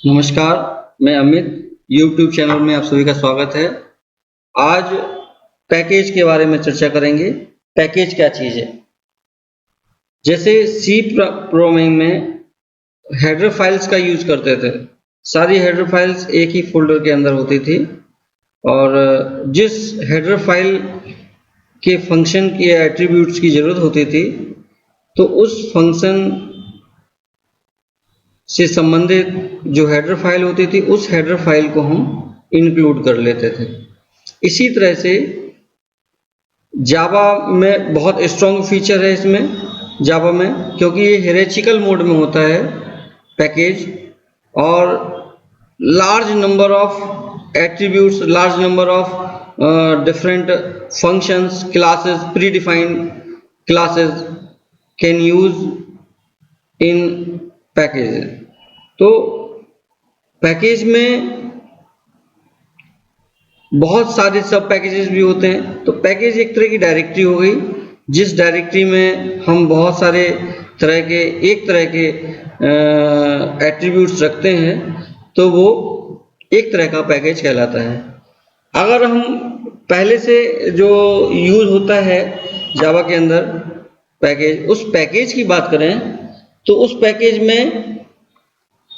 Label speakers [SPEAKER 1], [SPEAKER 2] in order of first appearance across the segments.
[SPEAKER 1] नमस्कार, मैं Amit. YouTube channel में आप सभी का स्वागत है। आज पैकेज के बारे में चर्चा करेंगे। पैकेज क्या चीज़ है? जैसे सी प्रोग्रामिंग में हेडर फाइल्स का यूज़ करते थे। सारी हेडर फाइल्स एक ही फोल्डर के अंदर होती थी और जिस हेडर फाइल के फंक्शन की एट्रीब्यूट्स की ज़रूरत होती थी, तो उस फंक्शन से संबंधित जो हेडर फाइल होती थी, उस हेडर फाइल को हम इंक्लूड कर लेते थे। इसी तरह से जावा में बहुत स्ट्रॉन्ग फीचर है इसमें, जावा में, क्योंकि ये हायरार्चिकल मोड में होता है पैकेज, और large number of attributes, large number of different functions, classes, pre defined classes can use in package. तो पैकेज में बहुत सारे सब पैकेजेस भी होते हैं। तो पैकेज एक तरह की डायरेक्टरी हो गई, जिस डायरेक्टरी में हम बहुत सारे एक तरह के एट्रीब्यूट्स रखते हैं, तो वो एक तरह का पैकेज कहलाता है। अगर हम पहले से जो यूज होता है जावा के अंदर पैकेज, उस पैकेज की बात करें, तो उस पैकेज में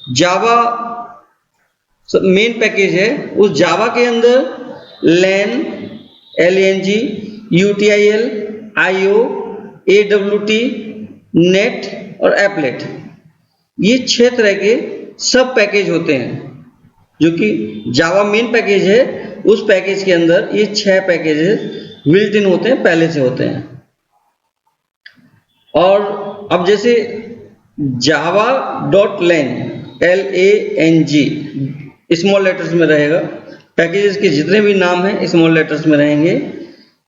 [SPEAKER 1] जावा मेन पैकेज है। उस जावा के अंदर LAN, LNG, UTIL, IO, AWT, net और एप्लेट, ये 6 तरह के सब पैकेज होते हैं। जो कि जावा मेन पैकेज है, उस पैकेज के अंदर ये 6 पैकेजेस बिल्ट इन होते हैं, पहले से होते हैं। और अब जैसे java.lang, LANG स्मॉल लेटर्स में रहेगा, पैकेजेस के जितने भी नाम हैं स्मॉल लेटर्स में रहेंगे।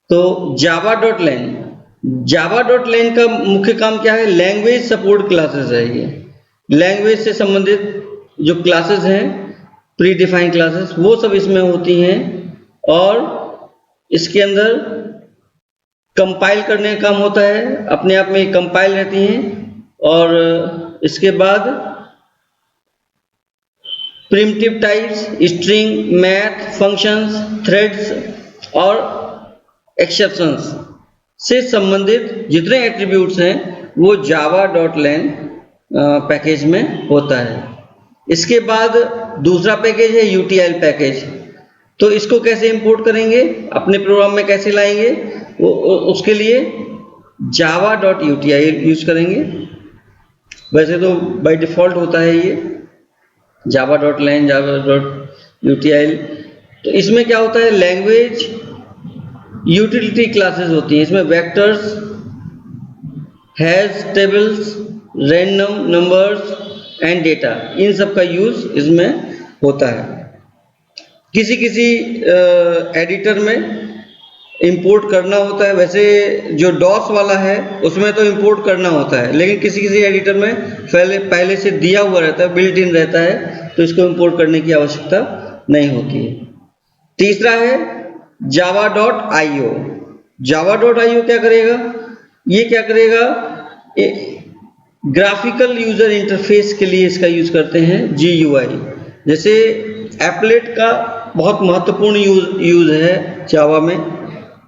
[SPEAKER 1] तो java.lang का मुख्य काम क्या है? लैंग्वेज सपोर्ट क्लासेस है। ये लैंग्वेज से संबंधित जो क्लासेस हैं, प्री डिफाइंड क्लासेस, वो सब इसमें होती हैं। और इसके अंदर कंपाइल करने का काम होता है, अपने आप में कंपाइल रहती हैं। और इसके बाद primitive types, string, math, functions, threads और एक्सेप्शंस से संबंधित जितने एट्रीब्यूट्स हैं, वो java.lang पैकेज में होता है। इसके बाद दूसरा पैकेज है UTIL पैकेज। तो इसको कैसे इंपोर्ट करेंगे, अपने प्रोग्राम में कैसे लाएंगे, उसके लिए java.util यूज करेंगे। वैसे तो बाय डिफॉल्ट होता है ये java.lang, java.util। तो इसमें क्या होता है? लैंग्वेज यूटिलिटी क्लासेस होती हैं। इसमें vectors, hash, tables, random numbers and data, इन सब का यूज इसमें होता है। किसी एडिटर में इंपोर्ट करना होता है। वैसे जो डॉस वाला है उसमें तो इंपोर्ट करना होता है, लेकिन किसी एडिटर में पहले से दिया हुआ रहता है, बिल्ट इन रहता है, तो इसको इंपोर्ट करने की आवश्यकता नहीं होती है। तीसरा है java.io। java.io क्या करेगा? ये क्या करेगा? ग्राफिकल यूजर इंटरफेस के लिए इसका यूज करते हैं, GUI। जैसे एप्लेट का बहुत महत्वपूर्ण यूज है जावा में,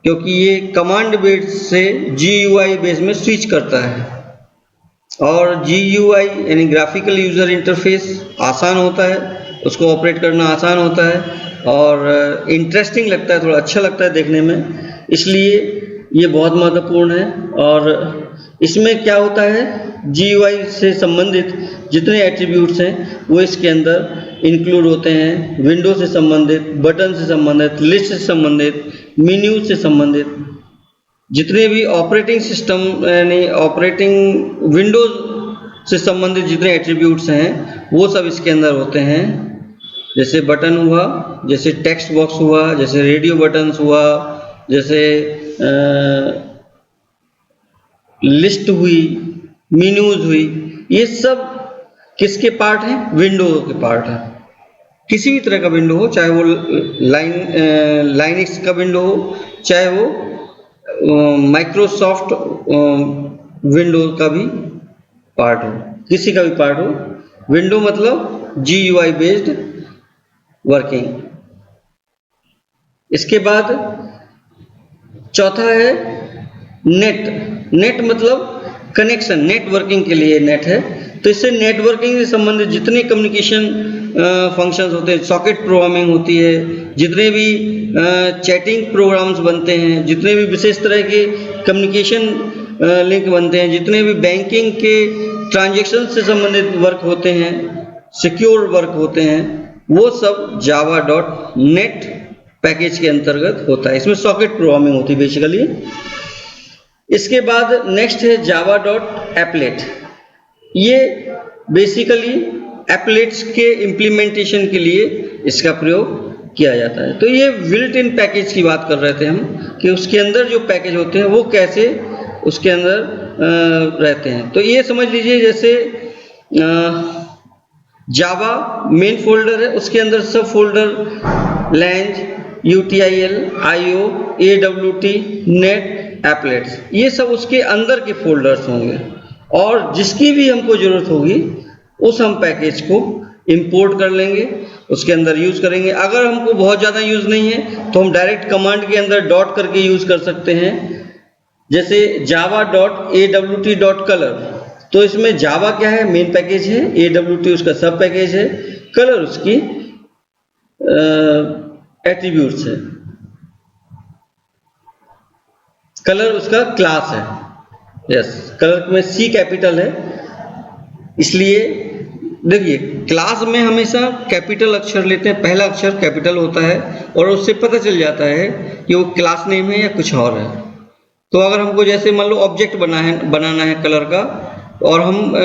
[SPEAKER 1] क्योंकि ये कमांड बेस से GUI बेस में स्विच करता है। और GUI यानी ग्राफिकल यूजर इंटरफेस आसान होता है, उसको ऑपरेट करना आसान होता है और इंटरेस्टिंग लगता है, थोड़ा अच्छा लगता है देखने में, इसलिए ये बहुत महत्वपूर्ण है। और इसमें क्या होता है? GUI से संबंधित जितने एट्रीब्यूट्स हैं वो इसके अंदर इंक्लूड होते हैं। विंडो से संबंधित, बटन से संबंधित, लिस्ट से संबंधित, मेन्यू से संबंधित, जितने भी ऑपरेटिंग सिस्टम यानी ऑपरेटिंग विंडोज से संबंधित जितने एट्रीब्यूट्स हैं, वो सब इसके अंदर होते हैं। जैसे बटन हुआ, जैसे टेक्स्ट बॉक्स हुआ, जैसे रेडियो बटन्स हुआ, जैसे लिस्ट हुई, मेन्यूज हुई, ये सब किसके पार्ट हैं? विंडो के पार्ट हैं। किसी भी तरह का विंडो हो, चाहे वो लाइनक्स का विंडो हो, चाहे वो माइक्रोसॉफ्ट विंडो का भी पार्ट हो, किसी का भी पार्ट हो। विंडो मतलब GUI बेस्ड वर्किंग। इसके बाद चौथा है नेट मतलब कनेक्शन, नेटवर्किंग के लिए नेट है। तो इससे नेटवर्किंग से संबंधित जितने कम्युनिकेशन फंक्शंस होते हैं, सॉकेट प्रोग्रामिंग होती है, जितने भी चैटिंग प्रोग्राम्स बनते हैं, जितने भी विशेष तरह के कम्युनिकेशन लिंक बनते हैं, जितने भी बैंकिंग के ट्रांजैक्शन से संबंधित वर्क होते हैं, सिक्योर वर्क होते हैं, वो सब java.net पैकेज के अंतर्गत होता है। इसमें सॉकेट प्रोग्रामिंग होती है बेसिकली। इसके बाद नेक्स्ट है java.applet। ये बेसिकली एप्लेट्स के इम्प्लीमेंटेशन के लिए इसका प्रयोग किया जाता है। तो ये बिल्ट इन पैकेज की बात कर रहे थे हम, कि उसके अंदर जो पैकेज होते हैं वो कैसे उसके अंदर रहते हैं। तो ये समझ लीजिए जैसे जावा मेन फोल्डर है, उसके अंदर सब folder Lange, UTIL, IO, AWT, net, एप्लेट्स, ये सब उसके अंदर के फोल्डर्स होंगे। और जिसकी भी हमको ज़रूरत होगी उस हम पैकेज को इंपोर्ट कर लेंगे, उसके अंदर यूज़ करेंगे। अगर हमको बहुत ज़्यादा यूज़ नहीं है तो हम डायरेक्ट कमांड के अंदर डॉट करके यूज़ कर सकते हैं। जैसे java.awt.color, तो इसमें जावा क्या है, मेन पैकेज है, AWT उसका सब पैकेज है, कलर उसकी एट्रीब्यूट्स है, कलर उसका क्लास है। यस, कलर में C कैपिटल है, इसलिए देखिए क्लास में हमेशा कैपिटल अक्षर लेते हैं, पहला अक्षर कैपिटल होता है और उससे पता चल जाता है कि वो क्लास नेम है या कुछ और है। तो अगर हमको जैसे मान लो ऑब्जेक्ट बनाना है कलर का, और हम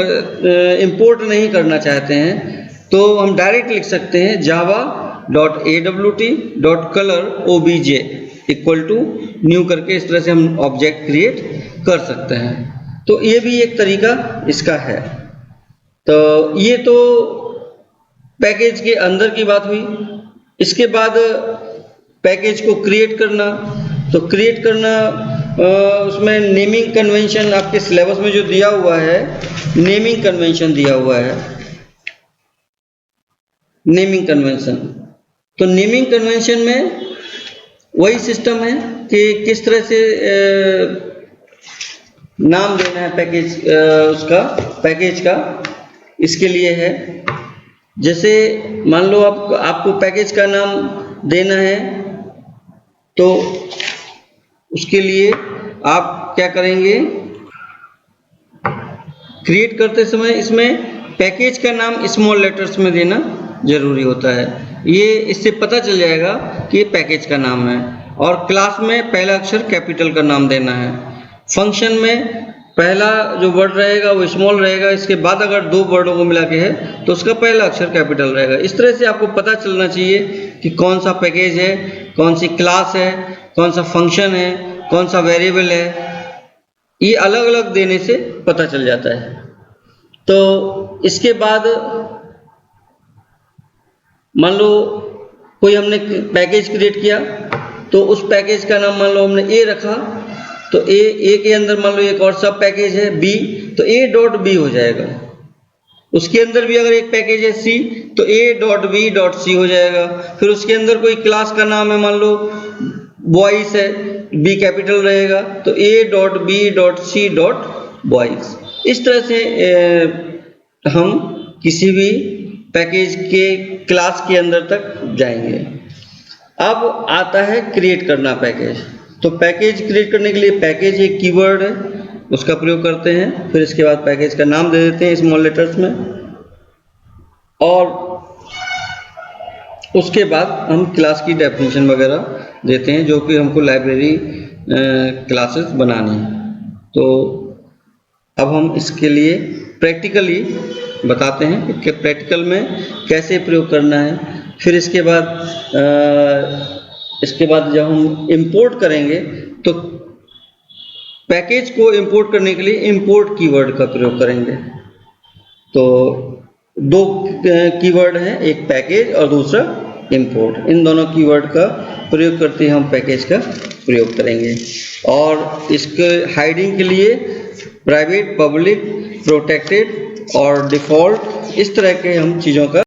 [SPEAKER 1] इंपोर्ट नहीं करना चाहते हैं, तो हम डायरेक्ट लिख सकते हैं java.awt.color obj equal to new करके, इस तरह से हम ऑब्जेक्ट क्रिएट कर सकते हैं। तो ये भी एक तरीका इसका है। तो ये तो पैकेज के अंदर की बात हुई। इसके बाद पैकेज को क्रिएट करना, तो क्रिएट करना उसमें नेमिंग कन्वेंशन आपके सिलेबस में जो दिया हुआ है, नेमिंग कन्वेंशन दिया हुआ है, नेमिंग कन्वेंशन। तो नेमिंग कन्वेंशन में वही सिस्टम है कि किस तरह से नाम देना है पैकेज, उसका पैकेज का इसके लिए है। जैसे मान लो आपको पैकेज का नाम देना है, तो उसके लिए आप क्या करेंगे, क्रिएट करते समय इसमें पैकेज का नाम स्मॉल लेटर्स में देना जरूरी होता है। ये इससे पता चल जाएगा कि ये पैकेज का नाम है। और क्लास में पहला अक्षर कैपिटल का नाम देना है। फंक्शन में पहला जो वर्ड रहेगा वो स्मॉल रहेगा, इसके बाद अगर दो वर्डों को मिला के है तो उसका पहला अक्षर कैपिटल रहेगा। इस तरह से आपको पता चलना चाहिए कि कौन सा पैकेज है, कौन सी क्लास है, कौन सा फंक्शन है, कौन सा वेरिएबल है। ये अलग अलग देने से पता चल जाता है। तो इसके बाद मान लो कोई हमने पैकेज क्रिएट किया, तो उस पैकेज का नाम मान लो हमने ए रखा, तो ए के अंदर मान लो एक और सब पैकेज है बी, तो a.b हो जाएगा। उसके अंदर भी अगर एक पैकेज है सी, तो a.b.c हो जाएगा। फिर उसके अंदर कोई क्लास का नाम है, मान लो बॉयज है, बी कैपिटल रहेगा, तो a.b.c.boys। इस तरह से हम किसी भी पैकेज के क्लास के अंदर तक जाएंगे। अब आता है क्रिएट करना पैकेज। तो पैकेज क्रिएट करने के लिए पैकेज एक कीवर्ड है, उसका प्रयोग करते हैं। फिर इसके बाद पैकेज का नाम दे देते हैं स्मॉल लेटर्स में, और उसके बाद हम क्लास की डेफिनेशन वगैरह देते हैं, जो कि हमको लाइब्रेरी क्लासेस बनानी है। तो अब हम इसके लिए प्रैक्टिकली बताते हैं कि प्रैक्टिकल में कैसे प्रयोग करना है। फिर इसके बाद जब हम इंपोर्ट करेंगे, तो पैकेज को इंपोर्ट करने के लिए इंपोर्ट कीवर्ड का प्रयोग करेंगे। तो दो कीवर्ड हैं, एक पैकेज और दूसरा इंपोर्ट। इन दोनों कीवर्ड का प्रयोग करते ही हम पैकेज का प्रयोग करेंगे। और इसके हाइडिंग के लिए प्राइवेट, पब्लिक, प्रोटेक्टेड और डिफ़ॉल्ट, इस तरह के हम चीज़ों का